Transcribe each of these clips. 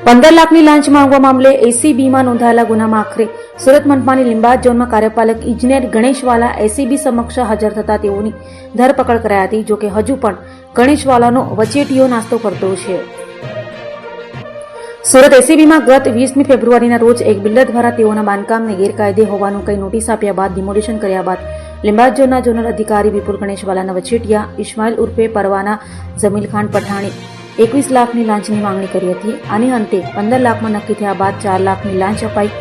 15 લાખની લાંચ માંગવા મામલે એસીબીમાં નોંધાયેલા ગુનામાં આખરે સુરત મનપાની લીંબાયત ઝોનમાં કાર્યપાલક ઇજનેર ગણેશવાલા એસીબી સમક્ષ હાજર થતા તેઓની ધરપકડ કરાઈ હતી. જોકે હજુ પણ ગણેશવાલાનો વચેટીયો નાસ્તો કરતો છે. સુરત એસીબીમાં ગત 20મી ફેબ્રુઆરીના રોજ એક બિલ્ડર દ્વારા તેઓના બાંધકામને ગેરકાયદે હોવાનું કઈ નોટિસ આપ્યા બાદ ડિમોલિશન કર્યા બાદ લીંબાયત ઝોનના ઝોનલ અધિકારી વિપુલ ગણેશવાલાના વચેટિયા ઇસ્માઇલ ઉર્ફે પરવાના જમીલ ખાન પઠાણી 21 લાખની લાંચની માંગણી કરી હતી. આને અંતે 15 લાખમાં નક્કી થયા બાદ 4 લાખની લાંચ અપાઈ.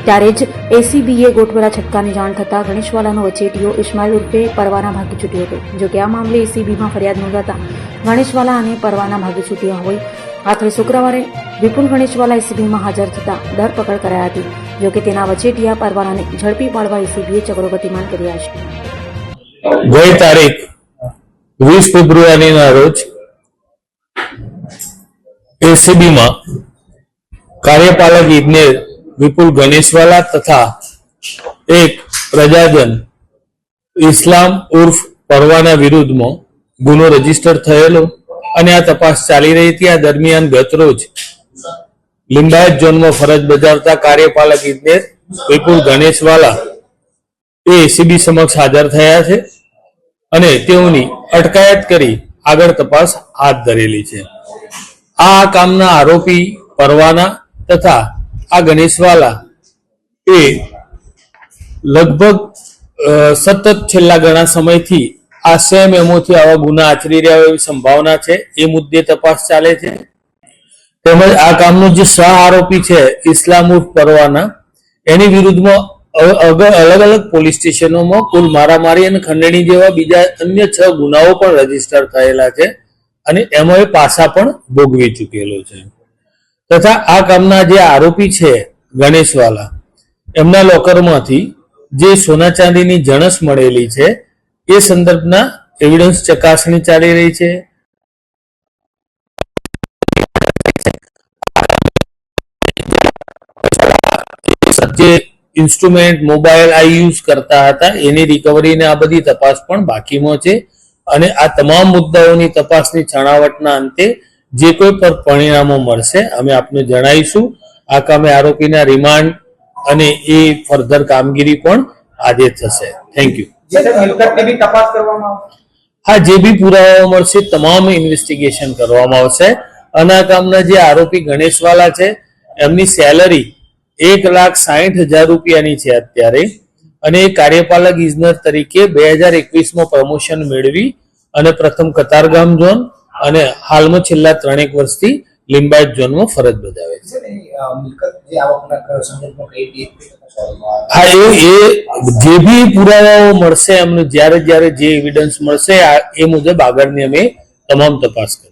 ત્યારે જ એસીબીએ ગોઠવેલા છટકાની જાણ થતાં ગણેશવાલાનો વચેટીયો ઇસ્માઇલ ઉર્ફે પરવાના ભાગી છૂટ્યો હતો. જોકે આ મામલે એસીબીમાં ફરિયાદ નોંધાતા ગણેશવાલા અને પરવાના ભાગી છૂટ્યા હોય. આખરે શુક્રવારે વિપુલ ગણેશવાલા એસીબીમાં હાજર થતા ધરપકડ કરાઈ હતી. જોકે તેના વચેટિયા પરવાનાને ઝડપી પાડવા એસીબીએ ચક્રો ગતિમાન કર્યા છે. ગઈ તારીખ 20 ફેબ્રુઆરીના રોજ એસીબીમાં કાર્યપાલક ઇજનેર વિપુલ ગણેશવાલા તથા એક પ્રજાજન ઇસ્લામ ઉર્ફ પરવાના વિરુદ્ધમાં ગુનો રજીસ્ટર થયેલો અને આ તપાસ ચાલી રહી હતી. આ દરમિયાન ગતરોજ લીંબાયત ઝોનમાં ફરજ બજાવતા કાર્યપાલક ઇજનેર વિપુલ ગણેશવાલા એ એસીબી સમક્ષ હાજર થયા છે અને તેઓની અટકાયત કરી આગળ તપાસ હાથ ધરેલી છે. આ કામના આરોપી પરવાના તથા આ ગણેશવાલા એ લગભગ સતત છેલ્લા ઘણા સમયથી આ સેમ એમોથી આવા ગુના આચરી રહ્યા હોય એવી સંભાવના છે. એ મુદ્દે તપાસ ચાલે છે. તેમજ આ કામનો જે સહ આરોપી છે ઇસ્લામ ઉર્ફ પરવાના એની વિરુદ્ધમાં અલગ અલગ પોલીસ સ્ટેશનોમાં કુલ મારામારી અને ખંડણી જેવા બીજા અન્ય 6 ગુનાઓ પણ રજીસ્ટર થયેલા છે અને એમાં એ પાસા પણ ભોગવી ચૂકેલો છે. તથા આ કામના જે આરોપી છે ગણેશવાલા એમના લોકરમાંથી જે સોના ચાંદીની જણસ મળેલી છે એ સંદર્ભના એવિડન્સ ચકાસણી ચાલી રહી છે. જે ઇન્સ્ટ્રુમેન્ટ મોબાઈલ આ યુઝ કરતા હતા એની રિકવરી ને આ બધી તપાસ પણ બાકીમાં છે અને આ તમામ મુદ્દાઓની તપાસની છણાવટના અંતે જે કોઈ પણ પરિણામો મળશે અમે આપને જણાવીશું. આ કામે આરોપીના રિમાન્ડ અને એ ફર્ધર કામગીરી પણ આજે થશે. Thank you. હા, જે બી પુરાવાઓ મળશે તમામ ઇન્વેસ્ટિગેશન કરવામાં આવશે. અને આ કામના જે આરોપી ગણેશવાલા છે એમની સેલરી 1,60,000 રૂપિયાની છે અત્યારે અને કાર્યપાલક ઇજનેર તરીકે 2021માં પ્રમોશન મેળવી અને પ્રથમ કતારગામ ઝોન અને હાલમાં છેલ્લા 3 વર્ષથી લીંબાયત ઝોનમાં ફરજ બજાવે છે. હા, એ જે બી પુરાવાઓ મળશે એમને જ્યારે જે એવિડન્સ મળશે એ મુજબ આગળની અમે તમામ તપાસ કરી.